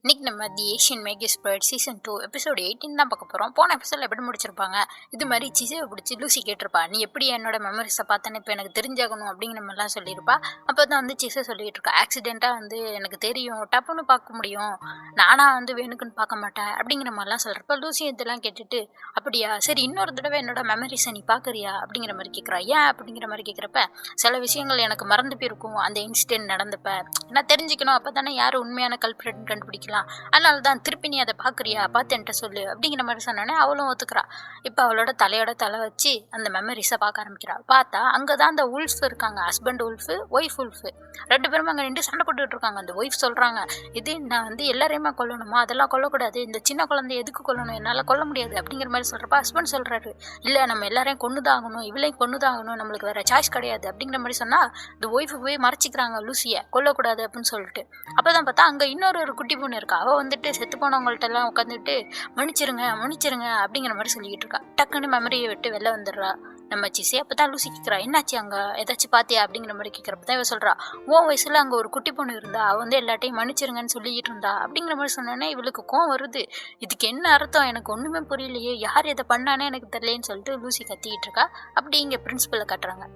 இன்னைக்கு நம்ம the Asian make spread season 2 episode 18 தான் பார்க்க போகிறோம். போன எபிசோடில் எப்படி முடிச்சிருப்பாங்க, இது மாதிரி சிசையை பிடிச்சி லூசி கேட்டிருப்பா, நீ எப்படி என்னோட மெமரிஸை பார்த்தேன்னு இப்போ எனக்கு தெரிஞ்சாகணும் அப்படிங்கிற மாதிரிலாம் சொல்லியிருப்பா. அப்போ தான் சிசை சொல்லிகிட்டு இருக்கா, ஆக்சிடெண்ட்டாக எனக்கு தெரியும், டப்புன்னு பார்க்க முடியும், நானாக வேணுக்குன்னு பார்க்க மாட்டேன் அப்படிங்கிற மாதிரிலாம் சொல்கிறப்ப லூசி இதெல்லாம் கேட்டுட்டு, அப்படியா சரி இன்னொரு தடவை என்னோட மெமரிஸை நீ பார்க்குறியா அப்படிங்கிற மாதிரி கேட்குறா. ஏன் அப்படிங்கிற மாதிரி கேட்குறப்ப, சில விஷயங்கள் எனக்கு மறந்து போயிருக்கும் அந்த இன்சிடென்ட் நடந்தப்ப, நான் தெரிஞ்சுக்கணும், அப்போ தானே யார் உண்மையான கல்பிரேட்னு கண்டுபிடிக்கலாம், அதனால தான் திருப்பி நீ அதை பார்க்குறியா, பார்த்து என்கிட்ட சொல்லு அப்படிங்கிற மாதிரி சொன்னோன்னே அவளும் ஒத்துக்கிறா. இப்போ அவளோட தலையோட தலை வச்சு அந்த மெமரிஸை பார்க்க ஆரம்பிக்கிறா. பார்த்தா அங்கே தான் அந்த உல்ஃப் இருக்காங்க, ஹஸ்பண்ட் உல்ஃபு, ஒய்ஃப் உல்ஃபு, ரெண்டு பேரும் அங்கே நின்று சண்டை போட்டுக்கிட்டு இருக்காங்க. அந்த ஒய்ஃப் சொல்கிறாங்க, இது நான் எல்லாரையுமே கொல்லணுமா, அதெல்லாம் கொல்லக்கூடாது, இந்த சின்ன குழந்தைய எதுக்கு கொல்லணும், என்னால் கொல்ல முடியாது அப்படிங்கிற மாதிரி சொல்கிறப்ப ஹஸ்பண்ட் சொல்கிறாரு, இல்லை நம்ம எல்லாரையும் கொண்டுதான் ஆகணும், இவளையும் கொண்டுதான் ஆகணும், நம்மளுக்கு வேறு சாய்ஸ் கிடையாது அப்படிங்கிற மாதிரி சொன்னால் இந்த ஒய்ஃபு போய் மறைச்சிக்கிறாங்க லூசியை, கொல்லக்கூடாது அப்படின்னு சொல்லிட்டு. அப்போ தான் பார்த்தா அங்கே இன்னொரு குட்டி பொண்ணு இருக்கா. அவள் செத்து போனவங்கள்ட்ட எல்லாம் உட்காந்துட்டு மன்னிச்சிருங்க மன்னிச்சிருங்க அப்படிங்கிற மாதிரி சொல்லிக்கிட்டு இருக்கா. டக்குன்னு மெமரியை விட்டு வெளில வந்துடுறா நம்ம சிசி. அப்போ தான் லூசி கேட்குறா, என்னாச்சு அங்கே ஏதாச்சும் பார்த்தியா அப்படிங்கிற மாதிரி கேட்குறப்ப தான் இவ சொல்கிறா, வயசில் அங்கே ஒரு குட்டி பொண்ணு இருந்தா, அவள் எல்லாட்டையும் மன்னிச்சிருங்கன்னு சொல்லிக்கிட்டு இருந்தா அப்படிங்கிற மாதிரி சொன்னோன்னே இவளுக்கு கோவம் வருது. இதுக்கு என்ன அர்த்தம், எனக்கு ஒன்றுமே புரியலையே, யார் இதை பண்ணானே எனக்கு தெரியலேன்னு சொல்லிட்டு லூசி கத்திக்கிட்டு இருக்கா. அப்படி இங்கே பிரின்சிபலை கட்டுறாங்க.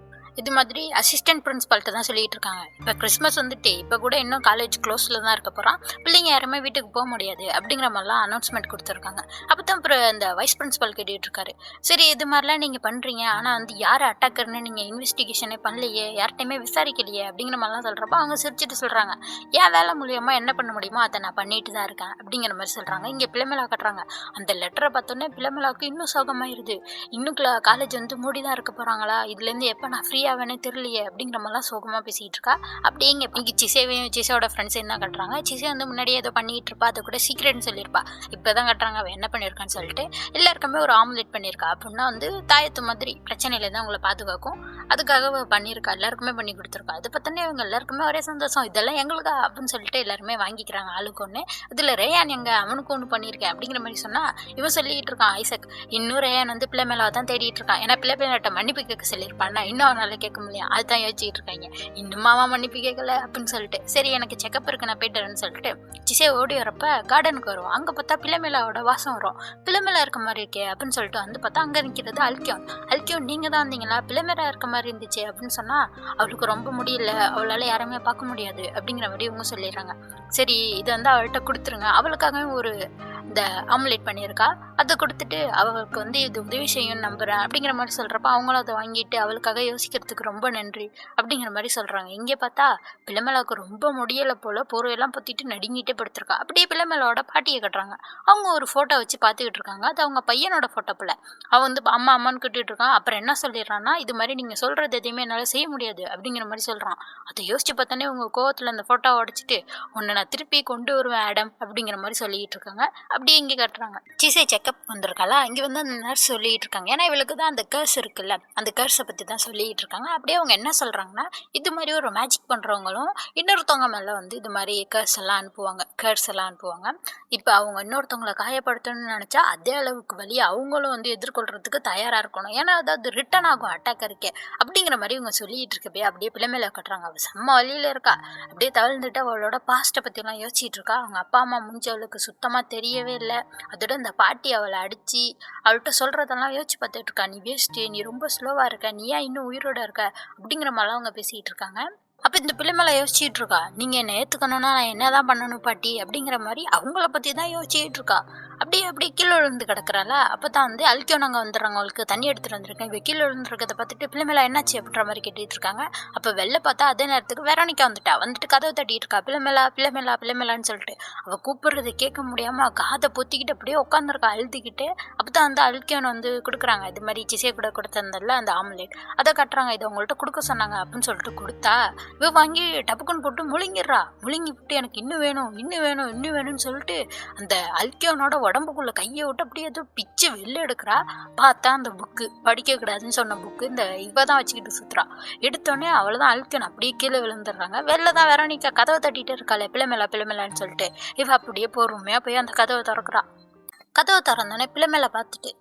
இது மாதிரி அசிஸ்டன்ட் பிரின்சிபால்கிட்ட தான் சொல்லிட்டு இருக்காங்க, இப்போ கிறிஸ்மஸ் இப்போ கூட இன்னும் காலேஜ் க்ளோஸில் தான் இருக்க போகிறான், பிள்ளைங்க யாருமே வீட்டுக்கு போக முடியாது அப்படிங்கிற மாதிரிலாம் அனௌன்ஸ்மெண்ட் கொடுத்துருக்காங்க. அப்போ தான் அப்புறம் இந்த வைஸ் பிரின்சிபால் கேட்டுட்டு இருக்காரு, சரி இது மாதிரிலாம் நீங்கள் பண்ணுறீங்க, ஆனால் யார் அட்டாக்கர்னு நீங்கள் இன்வெஸ்டிகேஷனே பண்ணலையே, யார்கிட்டையுமே விசாரிக்கலையே அப்படிங்கிற மாதிரிலாம் சொல்கிறப்ப அவங்க சிரிச்சுட்டு சொல்கிறாங்க, என் வேலை மூலியமாக என்ன பண்ண முடியுமோ அதை நான் பண்ணிட்டு தான் இருக்கேன் அப்படிங்கிற மாதிரி சொல்கிறாங்க. இங்கே பிள்ளைமேலா கட்டுறாங்க. அந்த லெட்டரை பார்த்தோன்னே பிள்ளைமேலாவுக்கு இன்னும் சோகமாயிருது. இன்னும் காலேஜ் மூடி தான் இருக்க போகிறாங்களா, இதுலேருந்து எப்போ நான் ஃப்ரீயாக வேணே தெரியலையே அப்படிங்கிற மாதிரிலாம் சோகமாக பேசிகிட்டு இருக்கா. அப்படியே இங்கே சிசையும் சிசையோட ஃப்ரெண்ட்ஸையும் தான் கட்டுறாங்க. சிசை முன்னாடியே ஏதோ பண்ணிகிட்டு இருப்பா, அதை கூட சீக்ரெட்னு சொல்லியிருப்பா. இப்போ தான் கட்டுறாங்க அவள் என்ன பண்ணியிருக்கான்னு சொல்லிட்டு. எல்லாருக்குமே ஒரு ஆம்லெட் பண்ணியிருக்கா. அப்படின்னா தாயத்து மாதிரி பிரச்சனையில தான் அவங்கள பாதுகாக்கும், அதுக்காக பண்ணியிருக்கா, எல்லாருக்குமே பண்ணி கொடுத்துருக்கா. அது பார்த்தோன்னே இவங்க எல்லாருக்குமே ஒரே சந்தோஷம், இதெல்லாம் எங்களுக்கா அப்படின்னு சொல்லிட்டு எல்லாருமே வாங்கிக்கிறாங்க ஆளுக்கு ஒன்று. இதில் ரேயான் அவனுக்கு ஒன்று பண்ணியிருக்கேன் அப்படிங்கிற மாதிரி சொன்னால் இவன் சொல்லிக்கிட்டு இருக்கான் ஐசக், இன்னும் ரேயான் பிள்ளை மேலே தான் தேடிட்டு இருக்கான், ஏன்னா பிள்ளை மேலே மன்னிப்பு கேட்க சொல்லியிருப்பான்னா இன்னும் அவனால் கேட்க முடியும், அதுதான் யோசிச்சுட்டு இருக்காங்க. இன்னுமாவா மன்னிப்பு கேட்கல அப்படின்னு சொல்லிட்டு, சரி எனக்கு செக்கப் இருக்கு நான் போயிட்டுறேன்னு சொல்லிட்டு சிசை ஓடி வரப்ப கார்டனுக்கு வரும். அங்கே பார்த்தா பிள்ளைமேலாவோட வாசம் வரும். பிள்ளைமேலா இருக்க மாதிரி இருக்கே அப்படின்னு சொல்லிட்டு பார்த்தா அங்கே நிற்கிறது அல்கியோன் நீங்கள் தான் வந்தீங்களா, பிள்ளைமேலா இருக்க மாதிரி இருந்துச்சு அப்படின்னு சொன்னால் அவளுக்கு ரொம்ப முடியல, அவளால் யாருமே பார்க்க முடியாது அப்படிங்கிற மாதிரி இவங்க சொல்லிடுறாங்க. சரி இது அவள்கிட்ட கொடுத்துருங்க, அவளுக்காகவே ஒரு இந்த ஆம்லேட் பண்ணியிருக்கா, அதை கொடுத்துட்டு அவளுக்கு இது உதவி செய்யும் நம்புகிறேன் அப்படிங்கிற மாதிரி சொல்கிறப்ப அவங்களும் அதை வாங்கிட்டு அவளுக்காக யோசிக்கிறதுக்கு ரொம்ப நன்றி அப்படிங்கிற மாதிரி சொல்கிறாங்க. இங்கே பார்த்தா பிள்ளைமேலாவுக்கு ரொம்ப முடியலை போல், போர்வையெல்லாம் பற்றிட்டு நடுங்கிட்டே படுத்திருக்கா. அப்படியே பிள்ளைமேலாவோட பாட்டியை கட்டுறாங்க. அவங்க ஒரு ஃபோட்டோ வச்சு பார்த்துக்கிட்டு இருக்காங்க. அது அவங்க பையனோட ஃபோட்டோ போல். அவன் அம்மா அம்மான்னு கேட்டுட்டு இருக்கான். அப்புறம் என்ன சொல்லிடுறான்னா, இது மாதிரி நீங்கள் சொல்கிறது எதையுமே என்னால் செய்ய முடியாது அப்படிங்கிற மாதிரி சொல்கிறான். அதை யோசிச்சு பார்த்தானே உங்கள் கோவத்தில் அந்த ஃபோட்டோவை உடச்சிட்டு உன்னை நான் திருப்பி கொண்டு வருவேன் ஆடம் அப்படிங்கிற மாதிரி சொல்லிக்கிட்டு இருக்காங்க. அப்படியே இங்கே கட்டுறாங்க. சிசை செக்கப் வந்திருக்காளா, இங்கே அந்த நர்ஸ் சொல்லிகிட்டு இருக்காங்க. ஏன்னா இவளுக்கு தான் அந்த கர்ஸ் இருக்குல்ல, அந்த கர்ஸை பற்றி தான் சொல்லிகிட்டு இருக்காங்க. அப்படியே அவங்க என்ன சொல்கிறாங்கன்னா, இது மாதிரி ஒரு மேஜிக் பண்ணுறவங்களும் இன்னொருத்தவங்க மேலே இது மாதிரி கர்ஸ் எல்லாம் அனுப்புவாங்க. இப்போ அவங்க இன்னொருத்தவங்களை காயப்படுத்தணும்னு நினச்சா அதே அளவுக்கு வலி அவங்களும் எதிர்கொள்கிறதுக்கு தயாராக இருக்கணும், ஏன்னா அதாவது ரிட்டன் ஆகும் அட்டாக்கருக்கே அப்படிங்கிற மாதிரி இவங்க சொல்லிகிட்டு இருக்கப்பே. அப்படியே பிள்ளைமேல கட்டுறாங்க. அவள் செம்ம வழியில் இருக்கா. அப்படியே தவிழ்ந்துட்டு அவளோட பாஸ்ட்டை பற்றிலாம் யோசிச்சுட்டு இருக்கா. அவங்க அப்பா அம்மா முடிஞ்ச அவளுக்கு சுத்தமாக தெரியவே இல்லை. அதோட இந்த பாட்டி அவளை அடித்து அவள்கிட்ட சொல்கிறதெல்லாம் யோசிச்சு பார்த்துட்டு இருக்கா, நீ வேஸ்ட்டு, நீ ரொம்ப ஸ்லோவாக இருக்க, நீ ஏன் இன்னும் உயிரோட இருக்க அப்படிங்கிற மாதிரிலாம் அவங்க பேசிகிட்டு இருக்காங்க. அப்போ இந்த பிள்ளை மேலே யோசிச்சுட்டு இருக்கா, நீங்கள் என்னை ஏற்றுக்கணுன்னா நான் என்ன தான் பண்ணணும் பாட்டி அப்படிங்கிற மாதிரி அவங்கள பற்றி தான் யோசிச்சுட்டு இருக்கா. அப்படியே கீழே விழுந்து கிடக்குறாளா. அப்போ தான் அல்கியோன் அங்கே வந்துடுறாங்க, அவளுக்கு தண்ணி எடுத்துகிட்டு வந்திருக்கேன். இப்போ கீழே விழுந்துருக்கதை பார்த்துட்டு பிள்ளை மேலே என்னாச்சு அப்படின்ற மாதிரி கேட்டுட்டு இருக்காங்க. அப்போ வெளில பார்த்தா அதே நேரத்துக்கு வெரோனிகா வந்துட்டு கதவை தட்டிட்டு இருக்கா. பிள்ளைமேலான்னு சொல்லிட்டு அவள் கூப்பிடுறது கேட்க முடியாமல் காதை பொத்திக்கிட்டு அப்படியே உட்காந்துருக்கா அழுதுகிட்டு. அப்போ தான் அல்கியோன் கொடுக்குறாங்க. இது மாதிரி சிசையை கூட கொடுத்திருந்தல அந்த ஆம்லேட், அதை கட்டுறாங்க. இதை உங்கள்கிட்ட கொடுக்க சொன்னாங்க அப்படின்னு சொல்லிட்டு கொடுத்தா இவ வாங்கி டப்புக்குன்னு போட்டு முழுங்கி விட்டு எனக்கு இன்னும் வேணும்னு சொல்லிட்டு அந்த அல்கியோனோட உடம்புக்குள்ள கையை விட்டு அப்படியே ஏதோ பிச்சு வெளில எடுக்கிறா. பார்த்தா அந்த புக்கு, படிக்கக்கூடாதுன்னு சொன்ன புக்கு இவ தான் வச்சுக்கிட்டு சுற்றுறா. எடுத்தோடனே அவ்வளோதான் அல்கியோன் அப்படியே கீழே விழுந்துடுறாங்க. வெளில தான் வெரோனிகா கதவை தட்டிகிட்டே இருக்காளே பிள்ளைமேலான்னு சொல்லிட்டு. இவ அப்படியே பொறுமையாக போய் அந்த கதவை திறக்கிறா. கதவை திறந்தோடனே பிள்ளைமேல பார்த்துட்டு,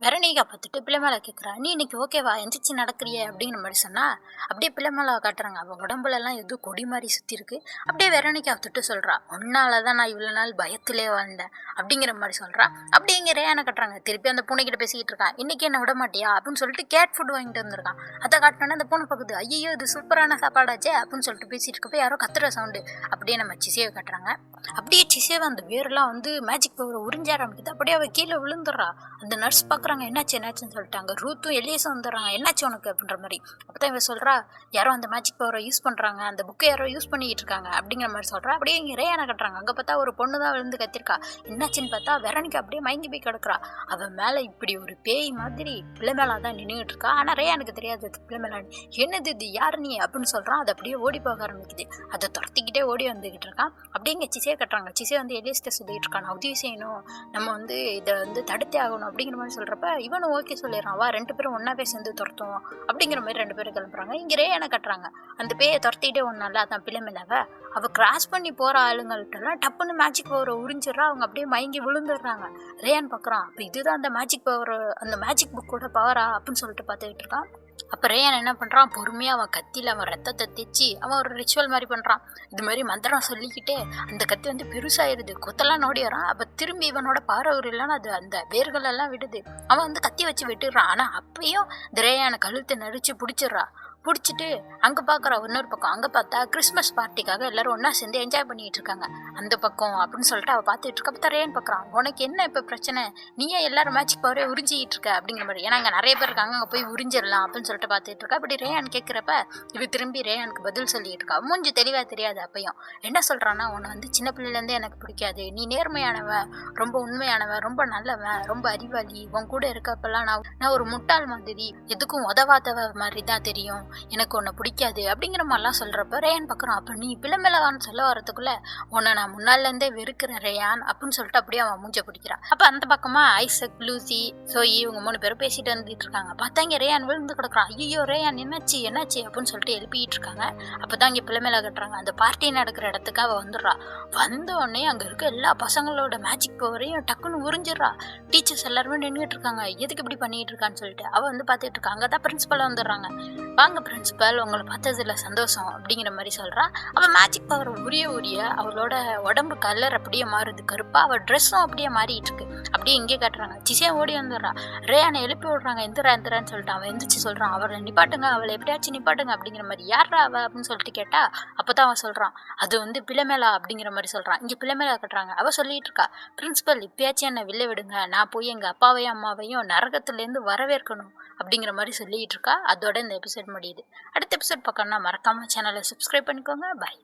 வெரணிகா பார்த்துட்டு பிள்ளைமேல கேட்குறா, நீ இன்னைக்கு ஓகேவா எந்திரிச்சு நடக்கிறியே அப்படிங்கிற மாதிரி சொன்னா, அப்படியே பிள்ளைமேல காட்டுறாங்க. அவள் உடம்புலலாம் ஏதோ கொடி மாதிரி சுற்றி இருக்கு. அப்படியே வெரணிகா தொட்டு சொல்றா, உன்னால தான் நான் இவ்வளோ நாள் பயத்திலே வாழ்ந்தேன் அப்படிங்கிற மாதிரி சொல்றா. அப்படியே இங்கே ரேயானை கட்டுறாங்க. திருப்பி அந்த பூனைக்கிட்ட பேசிக்கிட்டு இருக்கான். இன்னைக்கு என்ன விட மாட்டியா அப்படின்னு சொல்லிட்டு கேட் ஃபுட் வாங்கிட்டு வந்திருக்கான். அதை காட்டினோன்னா அந்த பூனை பக்குது. ஐயோ இது சூப்பரான சாப்பாடாச்சே அப்படின்னு சொல்லிட்டு பேசிட்டு இருக்கப்போ யாரோ கத்துற சவுண்டு. அப்படியே நம்ம சிசேவை காட்டுறாங்க. அப்படியே சிசேவை அந்த வேர்லாம் வந்து மேஜிக் பவர் உறிஞ்ச ஆரம்பிக்குது. அப்படியே அவள் கீழே விழுந்துடுறா. அந்த நர்ஸ் பார்க்குறாங்க, என்னாச்சுன்னு சொல்லிட்டாங்க. ரூத்தும் எலியஸும் வந்துடுறாங்க. என்னாச்சு உனக்கு அப்படின்ற மாதிரி. அப்போ தான் இவன் சொல்கிறா, யாரோ அந்த மேஜிக் பவரை யூஸ் பண்ணுறாங்க, அந்த புக்கை யாரோ யூஸ் பண்ணிக்கிட்டு இருக்காங்க அப்படிங்கிற மாதிரி சொல்கிறா. அப்படியே இங்கே ரேயானை கட்டுறாங்க. அங்கே பார்த்தா ஒரு பொண்ணு தான் விழுந்து கத்திருக்கா. என்னாச்சுன்னு பார்த்தா வெரணிகா அப்படியே மயங்கி போய் கிடக்குறா. அவன் மேலே இப்படி ஒரு பேய் மாதிரி பிள்ளை மேலே தான் நின்றுட்டு இருக்கா. ஆனால் ரேயானுக்கு தெரியாது பிள்ளை மேலே என்னது இது, யார் நீ அப்படின்னு சொல்கிறான். அது அப்படியே ஓடி போக ஆரம்பிக்குது. அதை துரத்திக்கிட்டே ஓடி வந்துக்கிட்டு இருக்கான். அப்படியே இங்கே சிசையை கட்டுறாங்க. சிசை வந்து எலியஸ்ட்டை சொல்லிட்டு இருக்கான், உதவி செய்யணும், நம்ம வந்து இதை வந்து தடுத்தே ஆகணும் அப்படிங்கிற மாதிரி சொல்கிறப்ப இவனும் ஓகே சொல்லிடுறான். வா 2 பேரும் ஒன்றாவே சேர்ந்து துரத்துவோம் அப்படிங்கிற மாதிரி 2 பேரும் கிளம்புறாங்க. இங்கே ரேயானை கட்டுறாங்க. அந்த பேயை துரத்திக்கிட்டே ஒன்றால அதான் பிள்ளைமில்லாவ அவள் கிராஸ் பண்ணி போகிற ஆளுங்கள்ட்டெல்லாம் டப்புன்னு மேஜிக் பவரை உறிஞ்சிடுறா. அவங்க அப்படியே மயங்கி விழுந்துடுறாங்க. ரேயான் பார்க்குறான். அப்போ இதுதான் அந்த மேஜிக் பவர், அந்த மேஜிக் புக்கோட பவரா அப்படின்னு சொல்லிட்டு பார்த்துக்கிட்டு இருக்கான். அப்போ ரேயான் என்ன பண்ணுறான், பொறுமையாக அவன் கத்தியில் அவன் ரத்தத்தை தேய்ச்சி அவன் ஒரு ரிச்சுவல் மாதிரி பண்ணுறான். இது மாதிரி மந்திரம் சொல்லிக்கிட்டே அந்த கத்தி வந்து பெருசாயிருது. கொத்தெல்லாம் நோடி வரான். அப்போ திரும்பி இவனோட பாரவர் இல்லைன்னா அது அந்த வேர்கள் எல்லாம் விடுது. அவன் வந்து கத்தி வச்சு வெட்டுறான். ஆனால் அப்பயும் ரேயான கழுத்தை நடிச்சு பிடிச்சிட்டு அங்கே பார்க்குற இன்னொரு பக்கம். அங்கே பார்த்தா கிறிஸ்மஸ் பார்ட்டிக்காக எல்லாரும் ஒன்றா சேர்ந்து என்ஜாய் பண்ணிகிட்டு இருக்காங்க. அந்த பக்கம் அப்படின்னு சொல்லிட்டு அவள் பார்த்துட்டு இருக்க. அப்போ ரேயான் பார்க்குறான், உனக்கு என்ன இப்போ பிரச்சனை, நீயே எல்லாரும் மேட்சிக் பவரே உறிஞ்சிக்கிட்டு இருக்க அப்படிங்கிற மாதிரி. ஏன்னா அங்கே நிறைய பேர் இருக்காங்க, அங்கே போய் உறிஞ்சிடலாம் அப்படின்னு சொல்லிட்டு பார்த்துட்டு இருக்கா. அப்படி ரேயான் கேட்குறப்ப இவ திரும்பி ரேயானுக்கு பதில் சொல்லிட்டு இருக்கா. மூஞ்சி தெளிவாக தெரியாது. அப்பையும் என்ன சொல்கிறான்னா, உன்னை வந்து சின்ன பிள்ளைலேருந்தே எனக்கு பிடிக்காது, நீ நேர்மையானவன், ரொம்ப உண்மையானவன், ரொம்ப நல்லவன், ரொம்ப அறிவாளி, உன் கூட இருக்கப்பெல்லாம் நான் ஒரு முட்டாள் மாதிரி, எதுக்கும் உதவாதவ மாதிரி தான் தெரியும், எனக்கு உன்னை பிடிக்காது அப்படிங்கிற மாதிரிலாம் சொல்கிறப்ப ரேயான் பார்க்குறான். அப்போ நீ பிள்ளைமேலவான்னு சொல்ல வரதுக்குள்ள உன்னை நான் முன்னாலேருந்தே வெறுக்கிறேன் ரேயான் அப்படின்னு சொல்லிட்டு அப்படியே அவன் மூஞ்ச பிடிக்கிறான். அப்போ அந்த பக்கமாக ஐசக், லூசி, சோயி இவங்க 3 பேரும் பேசிட்டு வந்துட்டு இருக்காங்க. பார்த்தா இங்கே ரேயான் விழுந்து கிடக்குறான். ஐயோ ரேயான் என்னாச்சு அப்படின்னு சொல்லிட்டு எழுப்பிட்டு இருக்காங்க. அப்போ தான் இங்கே பிள்ளைமேல கட்டுறாங்க. அந்த பார்ட்டி நடக்கிற இடத்துக்கு அவள் வந்துடுறா. வந்த உடனே அங்கே இருக்க எல்லா பசங்களோட மேஜிக் பவரையும் டக்குன்னு உறிஞ்சிடுறா. டீச்சர்ஸ் எல்லாருமே நின்றுட்டு இருக்காங்க. எதுக்கு இப்படி பண்ணிட்டு இருக்கான்னு சொல்லிட்டு அவள் வந்து பார்த்துட்டு இருக்கா. அங்கே தான் பிரின்சிபல் வந்துடுறாங்க. வாங்க பிரின்சிபல், உங்களை பார்த்ததுல சந்தோஷம் அப்படிங்கிற மாதிரி சொல்கிறா. அவள் மேஜிக் பவர் உரிய அவளோட உடம்பு கலர் அப்படியே மாறுது கருப்பா. அவள் ட்ரெஸ்ஸும் அப்படியே மாறிட்டு இருக்கு. அப்படியே இங்கே காட்டுறாங்க. சிசையா ஓடி வந்துடுறா. ரேயானை எழுப்பி விடுறாங்க. எந்திரான்னு சொல்லிட்டு அவன் எந்திரிச்சு சொல்கிறான், அவளை நிப்பாட்டுங்க, அவளை எப்படியாச்சும் நிப்பாட்டுங்க அப்படிங்கிற மாதிரி. யாரா அவ அப்படின்னு சொல்லிட்டு கேட்டா அப்போ தான் அவன் சொல்கிறான், அது வந்து பிள்ளைமேலா அப்படிங்கிற மாதிரி சொல்கிறான். இங்கே பிள்ளைமேலா கட்டுறாங்க. அவள் சொல்லிட்டு இருக்கா, பிரின்சிபல் இப்பயாச்சும் என்னை வெளில விடுங்க, நான் போய் எங்கள் அப்பாவையும் அம்மாவையும் நரகத்துலேருந்து வரவேற்கணும் அப்படிங்கிற மாதிரி சொல்லிட்டு இருக்கா. அதோட இந்த எபிசோட் முடியுது. அடுத்த எபிசோட் பார்க்கணும்னா மறக்காம சேனலை சப்ஸ்கிரைப் பண்ணிக்கோங்க. பாய்.